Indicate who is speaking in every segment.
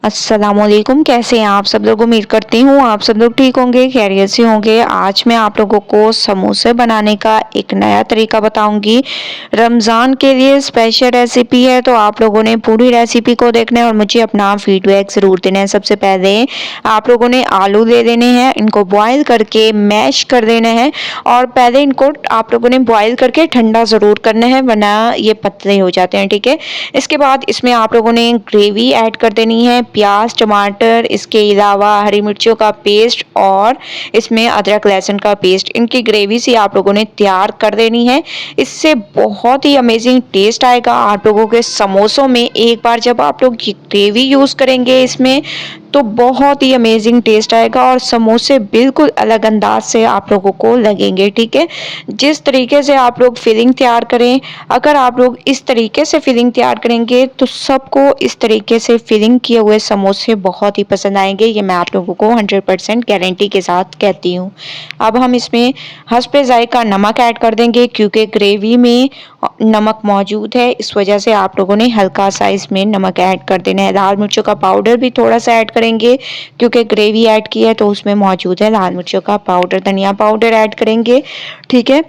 Speaker 1: अस्सलामुअलैकुम। कैसे हैं आप सब लोग? उम्मीद करती हूँ आप सब लोग ठीक होंगे, खैरियत से होंगे। आज मैं आप लोगों को समोसे बनाने का एक नया तरीका बताऊंगी। रमज़ान के लिए स्पेशल रेसिपी है, तो आप लोगों ने पूरी रेसिपी को देखना है और मुझे अपना फीडबैक ज़रूर देना है। सबसे पहले आप लोगों ने आलू ले लेने हैं, इनको बॉयल करके मैश कर देना है और पहले इनको आप लोगों ने बॉयल करके ठंडा ज़रूर करना है, वरना ये पतले हो जाते हैं। ठीक है, इसके बाद इसमें आप लोगों ने ग्रेवी ऐड कर देनी है, प्याज टमाटर, इसके अलावा हरी मिर्चों का पेस्ट और इसमें अदरक लहसुन का पेस्ट, इनकी ग्रेवी से आप लोगों ने तैयार कर देनी है। इससे बहुत ही अमेजिंग टेस्ट आएगा आप लोगों के समोसों में। एक बार जब आप लोग ग्रेवी यूज़ करेंगे इसमें तो बहुत ही अमेजिंग टेस्ट आएगा और समोसे बिल्कुल अलग अंदाज से आप लोगों को लगेंगे। ठीक है, जिस तरीके से आप लोग फिलिंग तैयार करें, अगर आप लोग इस तरीके से फिलिंग तैयार करेंगे तो सबको इस तरीके से फिलिंग किए हुए समोसे बहुत ही पसंद आएंगे। ये मैं आप लोगों को 100% गारंटी के साथ कहती हूँ। अब हम इसमें हस्बे जायका नमक ऐड कर देंगे, क्योंकि ग्रेवी में नमक मौजूद है, इस वजह से आप लोगों ने हल्का सा इसमें नमक ऐड कर देना है। लाल मिर्चों का पाउडर भी थोड़ा सा ऐड करेंगे, क्योंकि ग्रेवी ऐड की है तो उसमें मौजूद है लाल मिर्चों का पाउडर। धनिया पाउडर ऐड करेंगे। ठीक है,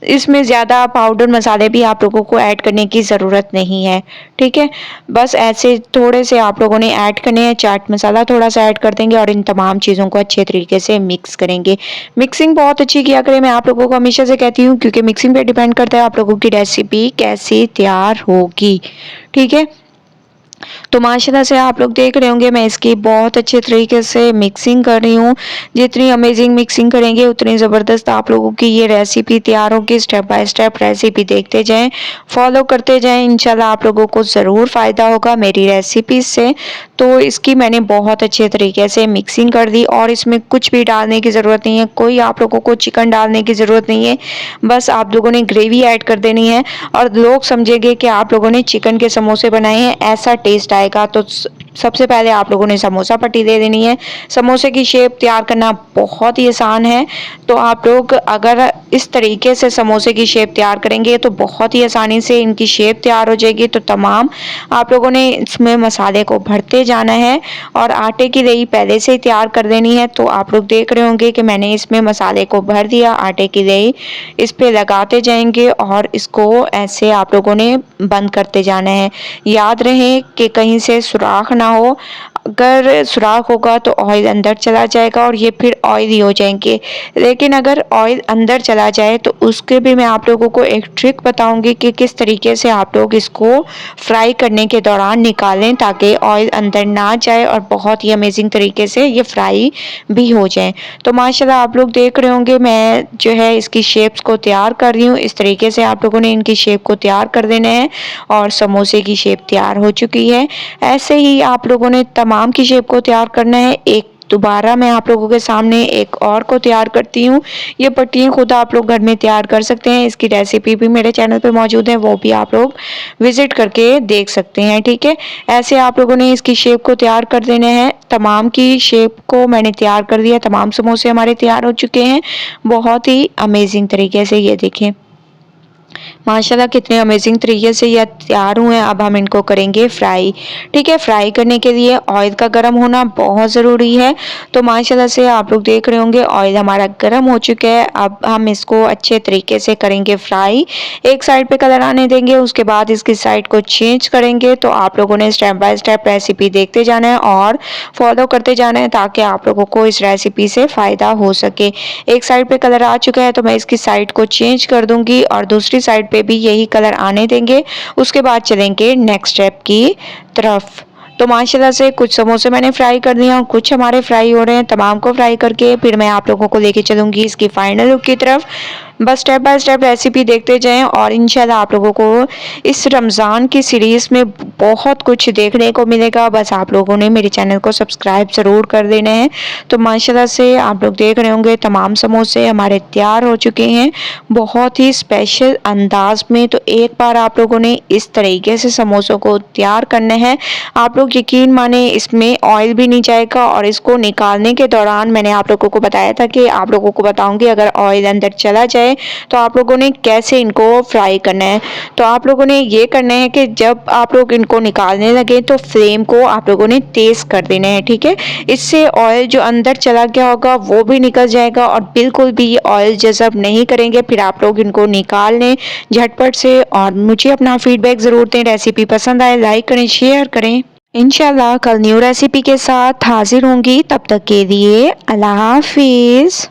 Speaker 1: इसमें ज़्यादा पाउडर मसाले भी आप लोगों को ऐड करने की ज़रूरत नहीं है। ठीक है, बस ऐसे थोड़े से आप लोगों ने ऐड करने हैं। चाट मसाला थोड़ा सा ऐड कर देंगे और इन तमाम चीज़ों को अच्छे तरीके से मिक्स करेंगे। मिक्सिंग बहुत अच्छी किया करें, मैं आप लोगों को हमेशा से कहती हूँ, क्योंकि मिक्सिंग पे डिपेंड करता है आप लोगों की रेसिपी कैसी तैयार होगी। ठीक है, तो माशाल्लाह से आप लोग देख रहे होंगे मैं इसकी बहुत अच्छे तरीके से मिक्सिंग कर रही हूँ। जितनी अमेजिंग मिक्सिंग करेंगे उतनी ज़बरदस्त आप लोगों की ये रेसिपी तैयार होगी। स्टेप बाय स्टेप रेसिपी देखते जाएं, फॉलो करते जाएं, इंशाल्लाह आप लोगों को ज़रूर फ़ायदा होगा मेरी रेसिपी से। तो इसकी मैंने बहुत अच्छे तरीके से मिक्सिंग कर दी और इसमें कुछ भी डालने की ज़रूरत नहीं है, कोई आप लोगों को चिकन डालने की ज़रूरत नहीं है। बस आप लोगों ने ग्रेवी ऐड कर देनी है और लोग समझेंगे कि आप लोगों ने चिकन के समोसे बनाए हैं, ऐसा टेस्ट आएगा। तो सबसे पहले आप लोगों ने समोसा पट्टी दे देनी है। समोसे की शेप तैयार करना बहुत ही आसान है, तो आप लोग अगर इस तरीके से समोसे की शेप तैयार करेंगे तो बहुत ही आसानी से इनकी शेप तैयार हो जाएगी। तो तमाम आप लोगों ने इसमें मसाले को भरते जाना है और आटे की लेई पहले से ही तैयार कर देनी है। तो आप लोग देख रहे होंगे कि मैंने इसमें मसाले को भर दिया, आटे की लेई इस पे लगाते जाएंगे और इसको ऐसे आप लोगों ने बंद करते जाना है। याद रहे कि कहीं से सुराख ना हो, अगर सुराख होगा तो ऑयल अंदर चला जाएगा और ये फिर ऑयली हो जाएंगे। लेकिन अगर ऑयल अंदर चला जाए तो उसके भी मैं आप लोगों को एक ट्रिक बताऊंगी कि किस तरीके से आप लोग इसको फ्राई करने के दौरान निकालें ताकि ऑयल अंदर ना जाए और बहुत ही अमेजिंग तरीके से ये फ्राई भी हो जाए। तो माशाल्लाह आप लोग देख रहे होंगे मैं जो है इसकी शेप्स को तैयार कर रही हूँ। इस तरीके से आप लोगों ने इनकी शेप को तैयार कर देना है और समोसे की शेप तैयार हो चुकी है। ऐसे ही आप लोगों ने तमाम की शेप को तैयार करना है। एक दोबारा मैं आप लोगों के सामने एक और को तैयार करती हूँ। ये पट्टियाँ खुद आप लोग घर में तैयार कर सकते हैं, इसकी रेसिपी भी मेरे चैनल पे मौजूद है, वो भी आप लोग विजिट करके देख सकते हैं। ठीक है, ऐसे आप लोगों ने इसकी शेप को तैयार कर देना है। तमाम की शेप को मैंने तैयार कर दिया, तमाम समोसे हमारे तैयार हो चुके हैं बहुत ही अमेजिंग तरीके से। ये देखें माशाल्लाह कितने अमेजिंग तरीके से ये तैयार हुए हैं। अब हम इनको करेंगे फ्राई। ठीक है, फ्राई करने के लिए ऑयल का गर्म होना बहुत ज़रूरी है। तो माशाल्लाह से आप लोग देख रहे होंगे ऑयल हमारा गर्म हो चुका है। अब हम इसको अच्छे तरीके से करेंगे फ्राई। एक साइड पे कलर आने देंगे, उसके बाद इसकी साइड को चेंज करेंगे। तो आप लोगों ने स्टेप बाय स्टेप रेसिपी देखते जाना है और फॉलो करते जाना है ताकि आप लोगों को इस रेसिपी से फ़ायदा हो सके। एक साइड पे कलर आ चुका है तो मैं इसकी साइड को चेंज कर दूंगी और दूसरी साइड पे भी यही कलर आने देंगे। उसके बाद चलेंगे नेक्स्ट स्टेप की तरफ। तो माशाल्लाह से कुछ समोसे मैंने फ्राई कर दिए और कुछ हमारे फ्राई हो रहे हैं। तमाम को फ्राई करके फिर मैं आप लोगों को लेके चलूंगी इसकी फाइनल लुक की तरफ। बस स्टेप बाय स्टेप रेसिपी देखते जाएं और इंशाल्लाह आप लोगों को इस रमज़ान की सीरीज़ में बहुत कुछ देखने को मिलेगा। बस आप लोगों ने मेरे चैनल को सब्सक्राइब ज़रूर कर देना है। तो माशाल्लाह से आप लोग देख रहे होंगे तमाम समोसे हमारे तैयार हो चुके हैं बहुत ही स्पेशल अंदाज में। तो एक बार आप लोगों ने इस तरीके से समोसों को तैयार करना है। आप लोग यकीन माने इसमें ऑयल भी नहीं जाएगा और इसको निकालने के दौरान मैंने आप लोगों को बताया था कि आप लोगों को बताऊंगी अगर ऑयल अंदर चला जाए है। तो आप लोगों ने कैसे इनको फ्राई करना है, तो आप लोगों ने ये करना है कि जब आप लोग इनको निकालने लगे तो फ्लेम को आप लोगों ने तेज़ कर देना है, ठीक है। इससे ऑयल जो अंदर चला गया होगा वो भी निकल जाएगा और बिल्कुल भी ऑयल जज़ब नहीं करेंगे। फिर आप लोग इनको निकाल लें झटपट से और मुझे अपना फीडबैक ज़रूर दें। रेसिपी पसंद आए लाइक करें, शेयर करें। इंशाल्लाह कल न्यू रेसिपी के साथ हाजिर होंगी, तब तक के लिए अल्लाह हाफिज़।